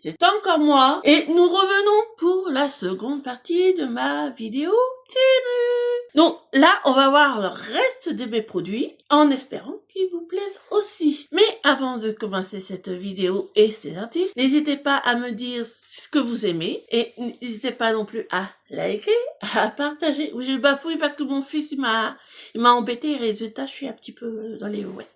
c'est encore moi et nous revenons pour la seconde partie de ma vidéo Temu. Donc là, on va voir le reste de mes produits en espérant qu'ils vous plaisent aussi. Mais avant de commencer cette vidéo et ces articles, n'hésitez pas à me dire ce que vous aimez et n'hésitez pas non plus à liker, à partager. Oui, je bafouille parce que mon fils il m'a embêté et résultat, je suis un petit peu dans les ouettes.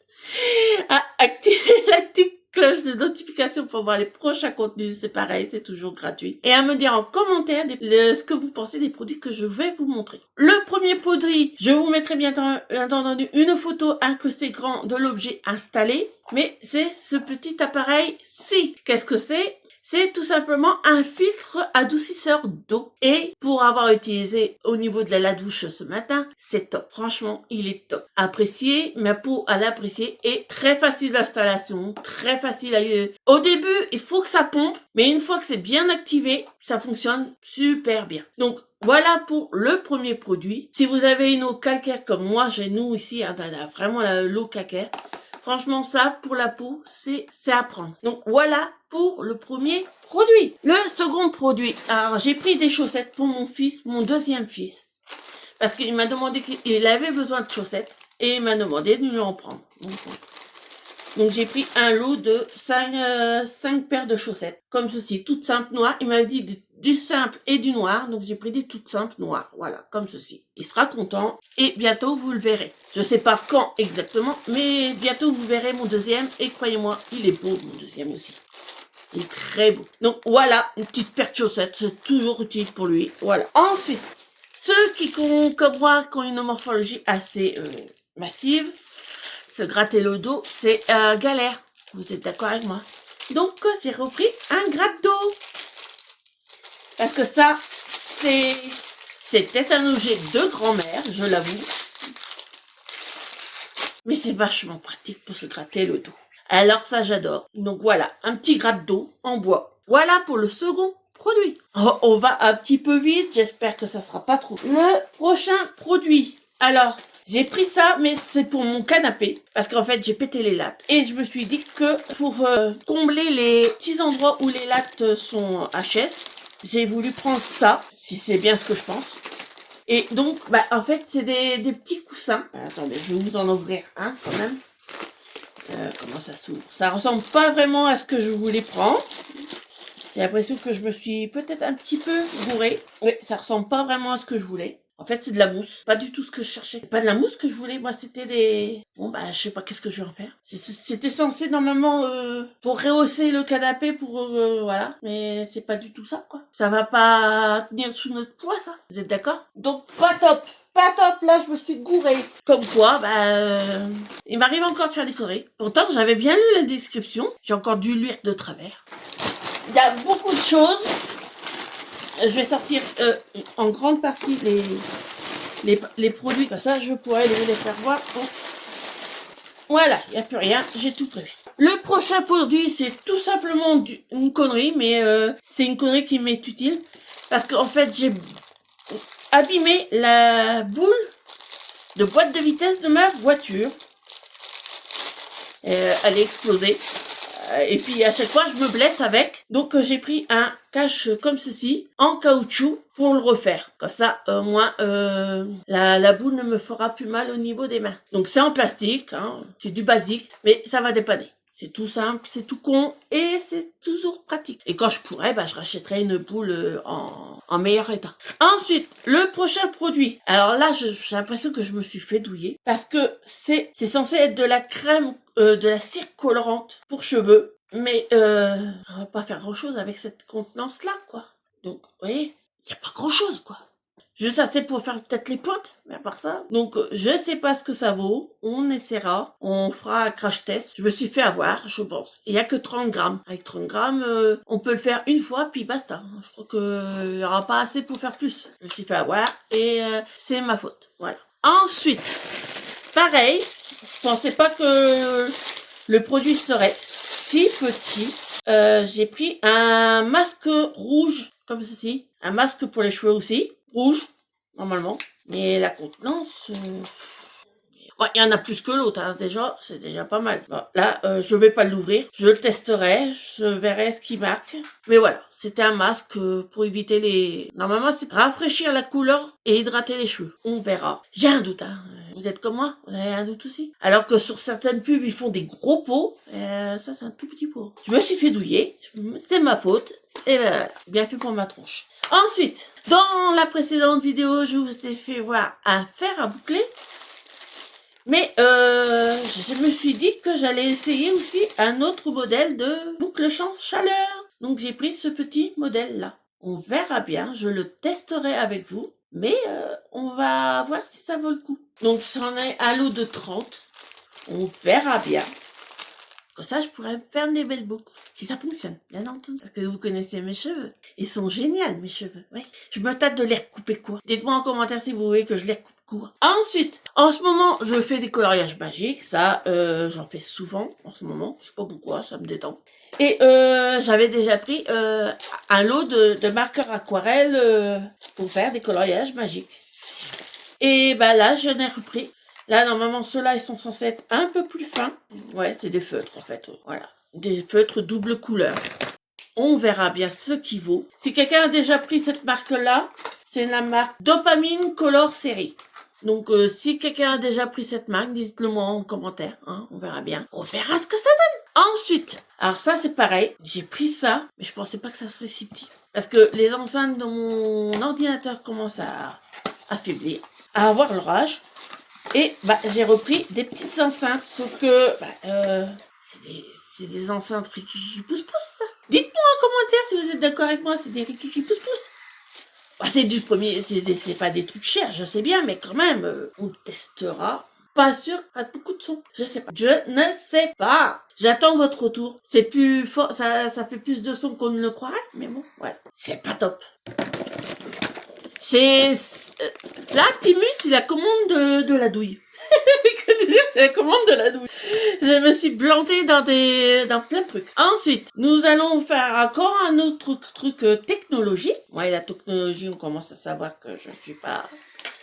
À activer la petite cloche de notification pour voir les prochains contenus, c'est pareil, c'est toujours gratuit. Et à me dire en commentaire ce que vous pensez des produits que je vais vous montrer. Le premier produit, je vous mettrai bien entendu une photo incrustée grand de l'objet installé, mais c'est ce petit appareil-ci. Qu'est-ce que c'est ? C'est tout simplement un filtre adoucisseur d'eau. Et pour avoir utilisé au niveau de la douche ce matin, c'est top. Franchement, il est top. Apprécié, ma peau à l'apprécier et très facile d'installation, très facile à... Au début, il faut que ça pompe, mais une fois que c'est bien activé, ça fonctionne super bien. Donc, voilà pour le premier produit. Si vous avez une eau calcaire comme moi, j'ai nous ici, vraiment l'eau calcaire. Franchement, ça, pour la peau, c'est à prendre. Donc, voilà pour le premier produit. Le second produit. Alors, j'ai pris des chaussettes pour mon fils, mon deuxième fils. Parce qu'il m'a demandé qu'il avait besoin de chaussettes. Et il m'a demandé de lui en prendre. Donc, j'ai pris un lot de 5 paires de chaussettes. Comme ceci, toutes simples noires. Il m'a dit du simple et du noir. Donc, j'ai pris des toutes simples noires. Voilà, comme ceci. Il sera content. Et bientôt, vous le verrez. Je sais pas quand exactement, mais bientôt, vous verrez mon deuxième. Et croyez-moi, il est beau, mon deuxième aussi. Il est très beau. Donc, voilà, une petite paire de chaussettes. C'est toujours utile pour lui. Voilà. Ensuite, ceux qui, comme moi, qui ont une morphologie assez massive, se gratter le dos, c'est galère. Vous êtes d'accord avec moi? Donc, j'ai repris un gratte-dos. Parce que ça, c'était un objet de grand-mère, je l'avoue. Mais c'est vachement pratique pour se gratter le dos. Alors ça, j'adore. Donc voilà, un petit gratte-dos en bois. Voilà pour le second produit. Oh, on va un petit peu vite, j'espère que ça sera pas trop. Le prochain produit. Alors, j'ai pris ça, mais c'est pour mon canapé. Parce qu'en fait, j'ai pété les lattes. Et je me suis dit que pour combler les petits endroits où les lattes sont HS, j'ai voulu prendre ça, si c'est bien ce que je pense. Et donc, en fait, c'est des petits coussins. Attendez, je vais vous en ouvrir un quand même. Comment ça s'ouvre? Ça ressemble pas vraiment à ce que je voulais prendre. J'ai l'impression que je me suis peut-être un petit peu gourée. Oui, ça ressemble pas vraiment à ce que je voulais. En fait, c'est de la mousse. Pas du tout ce que je cherchais. C'est pas de la mousse que je voulais. Moi, c'était des... Bon, je sais pas qu'est-ce que je vais en faire. C'était censé, normalement, pour rehausser le canapé, voilà. Mais c'est pas du tout ça, quoi. Ça va pas tenir sous notre poids, ça. Vous êtes d'accord? Donc, pas top. Pas top, là, je me suis gourée. Comme quoi, il m'arrive encore de faire des conneries. Pourtant, j'avais bien lu la description. J'ai encore dû lire de travers. Il y a beaucoup de choses. Je vais sortir en grande partie les produits. Comme ça, je pourrais les faire voir. Donc, voilà, il n'y a plus rien. J'ai tout prévu. Le prochain produit, c'est tout simplement une connerie. Mais c'est une connerie qui m'est utile. Parce qu'en fait, j'ai abîmé la boule de boîte de vitesse de ma voiture. Elle est explosée. Et puis à chaque fois je me blesse avec. Donc j'ai pris un cache comme ceci en caoutchouc pour le refaire. Comme ça au moins la boule ne me fera plus mal au niveau des mains. Donc c'est en plastique, hein, c'est du basique, mais ça va dépanner. C'est tout simple, c'est tout con et c'est toujours pratique. Et quand je pourrais, je rachèterai une boule en meilleur état. Ensuite, le prochain produit. Alors là, j'ai l'impression que je me suis fait douiller parce que c'est censé être de la crème, de la cire colorante pour cheveux. Mais on va pas faire grand chose avec cette contenance-là, quoi. Donc, vous voyez, il n'y a pas grand chose, quoi. Juste assez pour faire peut-être les pointes, mais à part ça. Donc, je sais pas ce que ça vaut. On essaiera. On fera un crash test. Je me suis fait avoir, je pense. Il y a que 30 grammes. Avec 30 grammes, on peut le faire une fois, puis basta. Je crois qu'il y aura pas assez pour faire plus. Je me suis fait avoir et c'est ma faute. Voilà. Ensuite, pareil, je pensais pas que le produit serait si petit. J'ai pris un masque rouge, comme ceci. Un masque pour les cheveux aussi. Rouge, normalement. Mais la contenance... Bon, il y en a plus que l'autre, hein, déjà, c'est déjà pas mal. Bon, là, je vais pas l'ouvrir, je le testerai, je verrai ce qui marque. Mais voilà, c'était un masque pour éviter les... Normalement, c'est rafraîchir la couleur et hydrater les cheveux. On verra. J'ai un doute, hein. Vous êtes comme moi? Vous avez un doute aussi? Alors que sur certaines pubs, ils font des gros pots. Ça, c'est un tout petit pot. Je me suis fait douiller. C'est ma faute. Et bien fait pour ma tronche. Ensuite, dans la précédente vidéo, je vous ai fait voir un fer à boucler. Mais je me suis dit que j'allais essayer aussi un autre modèle de boucle chance chaleur. Donc j'ai pris ce petit modèle-là. On verra bien, je le testerai avec vous. Mais on va voir si ça vaut le coup. Donc j'en ai un lot de 30. On verra bien. Comme ça, je pourrais me faire des belles boucles. Si ça fonctionne, bien entendu. Parce que vous connaissez mes cheveux. Ils sont géniaux, mes cheveux. Oui. Je me tâte de les recouper court. Dites-moi en commentaire si vous voulez que je les recoupe court. Ensuite, en ce moment, je fais des coloriages magiques. Ça, j'en fais souvent en ce moment. Je sais pas pourquoi, ça me détend. Et j'avais déjà pris un lot de marqueurs aquarelles pour faire des coloriages magiques. Et bah là, j'en ai repris. Là, normalement, ceux-là, ils sont censés être un peu plus fins. Ouais, c'est des feutres, en fait. Voilà. Des feutres double couleur. On verra bien ce qui vaut. Si quelqu'un a déjà pris cette marque-là, c'est la marque Dopamine Color Série. Donc, si quelqu'un a déjà pris cette marque, dites-le moi en commentaire. Hein, on verra bien. On verra ce que ça donne. Ensuite, alors ça, c'est pareil. J'ai pris ça, mais je pensais pas que ça serait si petit. Parce que les enceintes de mon ordinateur commencent à affaiblir, à avoir l'orage. Et bah j'ai repris des petites enceintes, sauf que c'est des enceintes Rikiki pousse-pousse, ça. Dites-moi en commentaire si vous êtes d'accord avec moi, c'est des Rikiki pousse-pousse. Bah, c'est du premier, c'est pas des trucs chers, je sais bien, mais quand même, on testera. Pas sûr, pas beaucoup de son. Je sais pas. Je ne sais pas. J'attends votre retour. C'est plus fort, ça fait plus de son qu'on ne le croirait, mais bon, voilà. C'est pas top. Là, Timus, c'est la commande de la douille. C'est la commande de la douille. Je me suis plantée dans plein de trucs. Ensuite, nous allons faire encore un autre truc technologie. Ouais, la technologie, on commence à savoir que je ne suis pas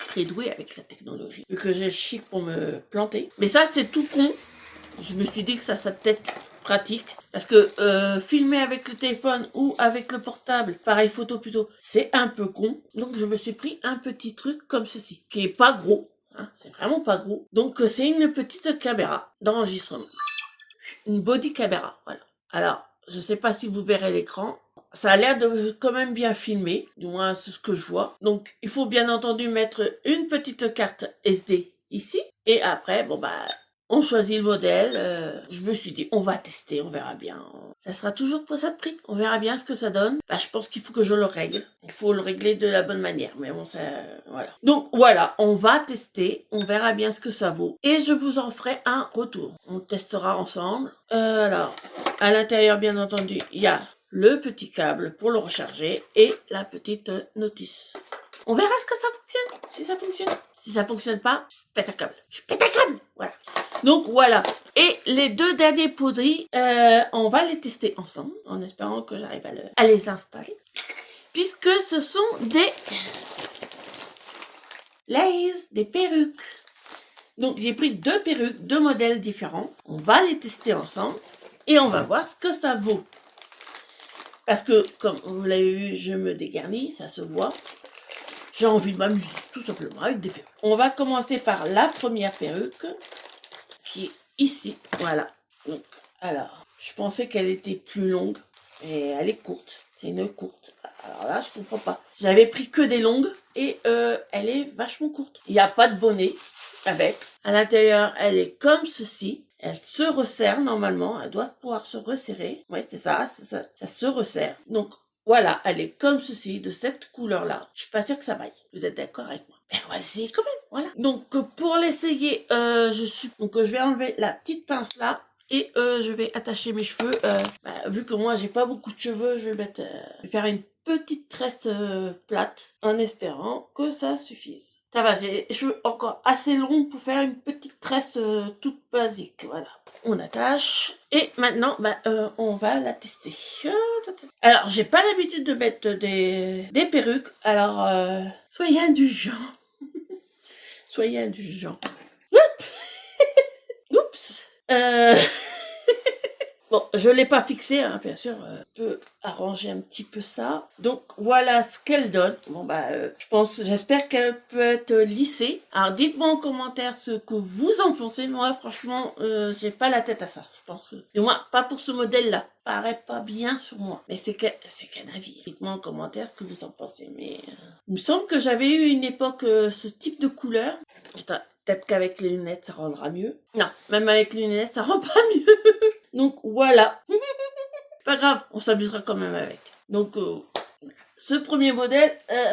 très douée avec la technologie. Vu que j'ai le chic pour me planter. Mais ça, c'est tout con. Je me suis dit que ça serait peut-être pratique. Parce que filmer avec le téléphone ou avec le portable, pareil photo plutôt, c'est un peu con. Donc je me suis pris un petit truc comme ceci, qui est pas gros. Hein, c'est vraiment pas gros. Donc c'est une petite caméra d'enregistrement. Une body caméra, voilà. Alors, je sais pas si vous verrez l'écran. Ça a l'air de quand même bien filmer, du moins c'est ce que je vois. Donc il faut bien entendu mettre une petite carte SD ici. Et après, bon bah... on choisit le modèle, je me suis dit, on va tester, on verra bien. Ça sera toujours pour ça de prix, on verra bien ce que ça donne. Bah, je pense qu'il faut que je le règle. Il faut le régler de la bonne manière, mais bon, ça, voilà. Donc, voilà, on va tester, on verra bien ce que ça vaut. Et je vous en ferai un retour. On testera ensemble. Alors, à l'intérieur, bien entendu, il y a le petit câble pour le recharger et la petite notice. On verra ce que ça fonctionne, si ça fonctionne. Si ça fonctionne pas, je pète un câble. Je pète un câble, voilà. Donc voilà. Et les deux derniers poudris, on va les tester ensemble, en espérant que j'arrive à les installer. Puisque ce sont des lays, des perruques. Donc j'ai pris deux perruques, deux modèles différents. On va les tester ensemble et on va voir ce que ça vaut. Parce que, comme vous l'avez vu, je me dégarnis, ça se voit. J'ai envie de m'amuser, tout simplement, avec des perruques. On va commencer par la première perruque, qui est ici, voilà. Donc, alors, je pensais qu'elle était plus longue, mais elle est courte. C'est une courte. Alors là, je comprends pas. J'avais pris que des longues, et elle est vachement courte. Il n'y a pas de bonnet avec. À l'intérieur, elle est comme ceci. Elle se resserre normalement. Elle doit pouvoir se resserrer. Oui, c'est ça, ça se resserre. Donc, voilà, elle est comme ceci, de cette couleur-là. Je suis pas sûre que ça vaille. Vous êtes d'accord avec moi? Mais on va essayer quand même, voilà. Donc, pour l'essayer, je vais enlever la petite pince là. Et je vais attacher mes cheveux. Vu que moi, j'ai pas beaucoup de cheveux, je vais faire une petite tresse plate, en espérant que ça suffise. Ça va, j'ai les cheveux encore assez longs pour faire une petite tresse toute basique, voilà. On attache. Et maintenant, on va la tester. Alors, j'ai pas l'habitude de mettre des perruques. Alors, soyez indulgents. Soyez indulgents. Euh... Bon, je l'ai pas fixé, hein, bien sûr. Je peux arranger un petit peu ça. Donc voilà ce qu'elle donne. Bon bah, j'espère qu'elle peut être lissée. Alors dites-moi en commentaire ce que vous en pensez. Moi, franchement, j'ai pas la tête à ça. Je pense, du moins pas pour ce modèle-là. Paraît pas bien sur moi. Mais c'est qu'un avis. Dites-moi en commentaire ce que vous en pensez. Mais il me semble que j'avais eu une époque ce type de couleur. Attends, peut-être qu'avec les lunettes ça rendra mieux. Non, même avec les lunettes ça rend pas mieux. Donc voilà, pas grave, on s'amusera quand même avec. Donc ce premier modèle,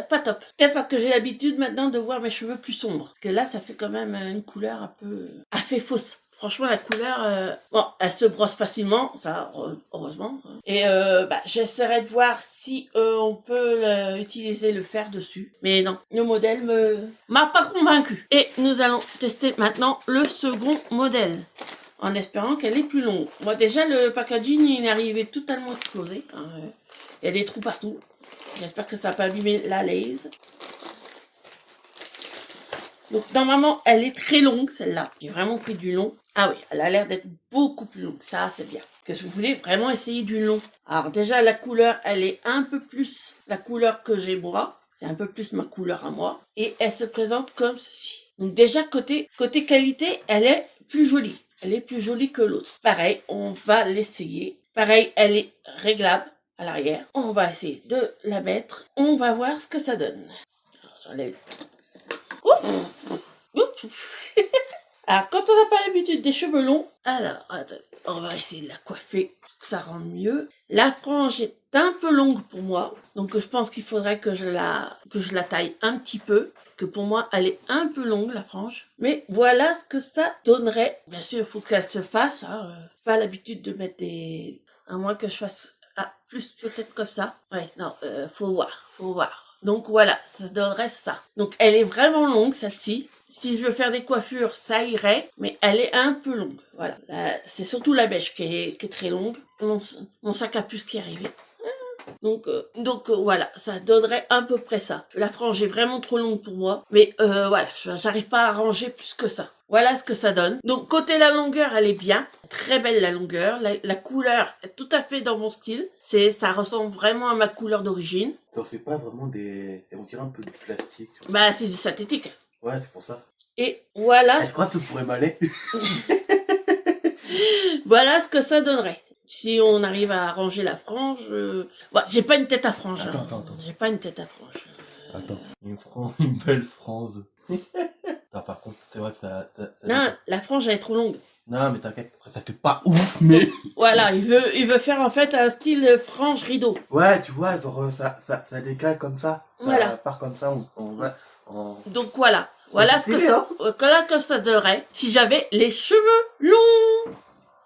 pas top. Peut-être parce que j'ai l'habitude maintenant de voir mes cheveux plus sombres. Parce que là, ça fait quand même une couleur un peu... fait fausse. Franchement, la couleur, bon, elle se brosse facilement, ça, heureusement. Et j'essaierai de voir si on peut utiliser le fer dessus. Mais non, le modèle m'a pas convaincu. Et nous allons tester maintenant le second modèle, en espérant qu'elle est plus longue. Moi déjà le packaging il est arrivé totalement explosé. Il y a des trous partout. J'espère que ça n'a pas abîmé la laise. Donc normalement elle est très longue celle-là. J'ai vraiment pris du long. Ah oui, elle a l'air d'être beaucoup plus longue. Ça c'est bien. Parce que je voulais vraiment essayer du long. Alors déjà la couleur elle est un peu plus la couleur que j'ai moi. C'est un peu plus ma couleur à moi. Et elle se présente comme ceci. Donc déjà côté qualité elle est plus jolie. Elle est plus jolie que l'autre. Pareil, on va l'essayer. Pareil, elle est réglable à l'arrière. On va essayer de la mettre. On va voir ce que ça donne. Alors, j'enlève. Ouf. Ouf. Alors, quand on n'a pas l'habitude des cheveux longs, alors, attendez, on va essayer de la coiffer pour que ça rende mieux. La frange est un peu longue pour moi. Donc, je pense qu'il faudrait que je la taille un petit peu. Que pour moi, elle est un peu longue, la frange. Mais voilà ce que ça donnerait. Bien sûr, il faut qu'elle se fasse. Pas l'habitude de mettre des... À moins que je fasse... Ah, plus peut-être comme ça. Ouais, non, faut voir. Donc voilà, ça donnerait ça. Donc elle est vraiment longue, celle-ci. Si je veux faire des coiffures, ça irait. Mais elle est un peu longue. Voilà. C'est surtout la beige qui est très longue. Mon sac à puce qui est arrivé. Donc voilà, ça donnerait à peu près ça. La frange est vraiment trop longue pour moi, mais voilà, j'arrive pas à ranger plus que ça. Voilà ce que ça donne. Donc côté la longueur, elle est bien, très belle la longueur. La couleur est tout à fait dans mon style. Ça ressemble vraiment à ma couleur d'origine. T'en fais pas vraiment on dirait un peu de plastique. Bah c'est du synthétique. Ouais, c'est pour ça. Et voilà. Je crois que ça pourrait m'aller. Voilà ce que ça donnerait. Si on arrive à arranger la frange... Bon, j'ai pas une tête à frange. Attends. J'ai pas une tête à frange. Attends, une belle frange. Non, par contre, c'est vrai que ça Non, dépend. la frange elle est trop longue. Non, mais t'inquiète, après ça fait pas ouf, mais... Voilà, il veut faire en fait un style frange rideau. Ouais, tu vois, genre ça décale comme ça. Voilà. Ça part comme ça, on va... Donc voilà. Voilà ce que ça donnerait si j'avais les cheveux longs.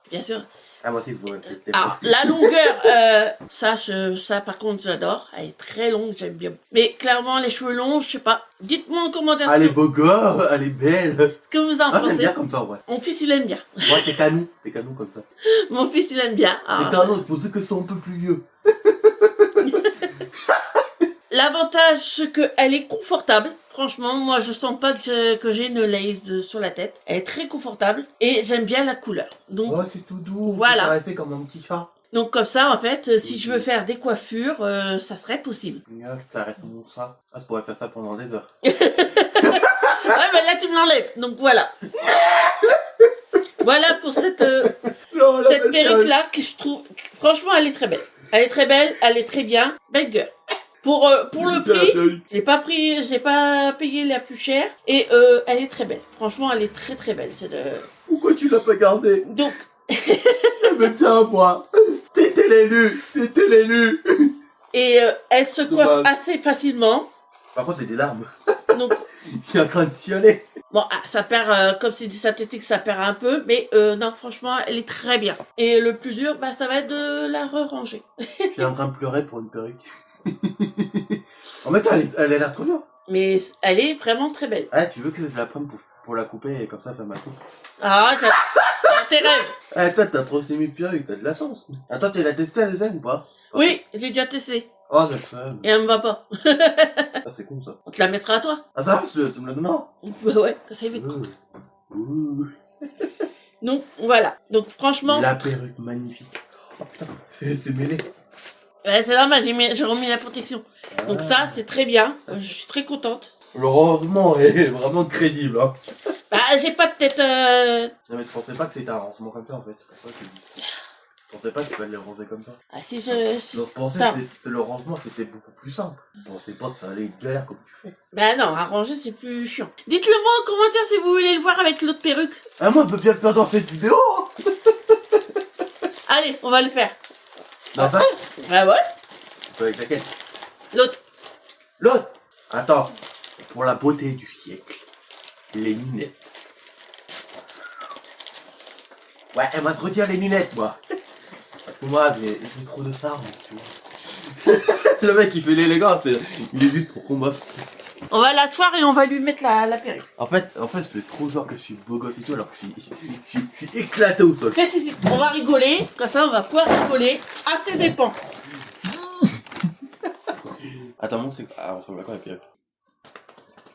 Bien sûr. Ah, moi aussi, je vois. Alors, la longueur, ça par contre, j'adore. Elle est très longue, j'aime bien. Mais clairement, les cheveux longs, je sais pas. Dites-moi en commentaire Elle est beau gosse, elle est belle. ce que vous en Ah, j'aime pensez. bien comme ça, ouais. Mon fils, il aime bien. Ouais, t'es canou comme ça. Mon fils, il aime bien. T'es canou, il faut que ce soit un peu plus vieux. L'avantage, c'est qu'elle est confortable. Franchement, moi, je sens pas que j'ai une lace sur la tête. Elle est très confortable et j'aime bien la couleur. Donc, oh, c'est tout doux. Voilà. Ça aurait fait comme un petit chat. Donc comme ça, en fait, si je veux faire des coiffures, ça serait possible. Ça reste mon ça. Ah, je pourrais faire ça pendant des heures. Ouais, mais là, tu me l'enlèves. Donc voilà. Voilà pour cette perruque-là que je trouve... Franchement, elle est très belle. Elle est très belle, elle est très bien. Belle gueule. Pour le prix, j'ai pas payé la plus chère et elle est très belle. Franchement, elle est très très belle. Pourquoi tu l'as pas gardée? Donc, Mais tiens, moi. T'étais l'élu. Et elle se coiffe assez facilement. Par contre, c'est des larmes. Donc, Il est en train de chialer. bon, ça perd, comme c'est du synthétique, ça perd un peu, mais non, franchement, elle est très bien. Et le plus dur, ça va être de la re-ranger. Je suis en train de pleurer pour une perruque. En même temps, elle a l'air trop bien. Mais elle est vraiment très belle. Ah, tu veux que je la prenne pour la couper et comme ça faire ma coupe? Ah, ça... tes rêves. Ah, toi, t'as trop aimé perruque, t'as de la chance. Attends, tu l'as testé la deuxième ou pas? Oui, j'ai déjà testé. Oh, j'ai fait. Et elle me va pas. Ah, c'est con ça. On te la mettra à toi. Ah, ça, tu me la donnes? Bah ouais, ça y va. Ouh. Donc voilà. Donc franchement, La perruque magnifique. Oh putain, c'est mêlé. ouais, c'est normal, j'ai remis la protection. Donc ça, c'est très bien. Je suis très contente. Le rangement est vraiment crédible. Hein. Bah, j'ai pas de tête. Non mais tu pensais pas que c'était un rangement comme ça en fait, c'est pour ça que je te dis. Je pensais pas qu'il fallait le ranger comme ça. Ah si je. Donc je pensais Attends. que le rangement c'était beaucoup plus simple. Je pensais pas que ça allait être galère comme tu fais. Bah non, à ranger c'est plus chiant. Dites-le moi en commentaire si vous voulez le voir avec l'autre perruque. Ah moi on peut bien le faire dans cette vidéo hein. Allez, on va le faire. Dans ça Bah ouais. Avec laquelle L'autre. L'autre. Attends. Pour la beauté du siècle. Les lunettes. Ouais, elle va se retirer les lunettes, moi. Parce que moi, j'ai trop de ça, tu vois. Le mec, il fait l'élégant, il est juste pour combattre. On va l'asseoir et on va lui mettre la perruque. En fait, je fais trop genre que je suis beau gosse et tout, alors que je suis éclaté au sol. On va rigoler, comme ça on va pouvoir rigoler à ses dépens. Attends, mon c'est quoi? Ah, on ressemble à quoi, la perruque?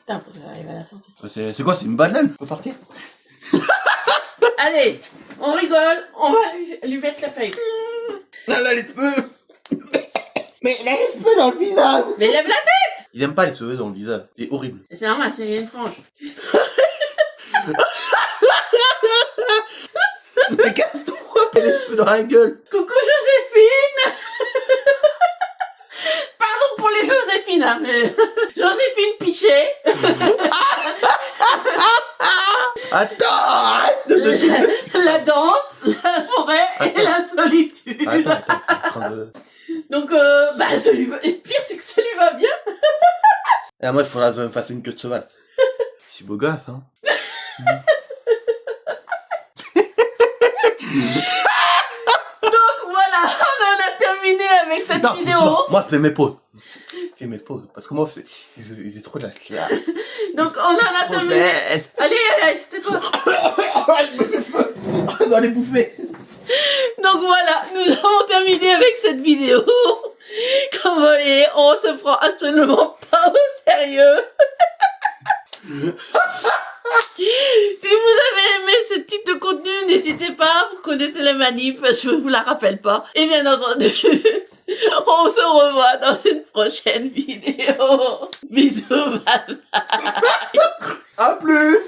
Putain, faut que j'arrive à la sortir. C'est quoi? C'est une banane? Je peux partir? Allez, on rigole, on va lui mettre la perruque. Elle a les cheveux. Mais elle a les cheveux dans le visage. Mais lève la tête. Il aime pas les cheveux dans le visage, c'est horrible. C'est normal, c'est une frange. Mais casse-toi, elle a les cheveux dans la gueule. Coucou Joséphine. Pardon pour les Joséphines, hein, mais Joséphine Pichet. Attends, arrête de me... La danse, la forêt et la solitude. Attends. Donc, bah, ça lui va... Et pire, c'est que ça lui va bien. Et moi, il faudra que je me fasse une queue de cheval. Je suis beau gosse, hein. Donc, voilà, on en a terminé avec cette vidéo. Moi, je fais mes pauses. Je fais mes pauses. Parce que moi, j'ai trop de la classe. Donc, on en a terminé. Allez, c'était toi. On doit les bouffer. Donc, voilà, nous avons terminé avec cette vidéo. Comme vous voyez, on se prend absolument pas au sérieux. Si vous avez aimé ce type de contenu, n'hésitez pas, vous connaissez la manip, je vous la rappelle pas. Et bien entendu, on se revoit dans une prochaine vidéo. Bisous, bye bye. À plus.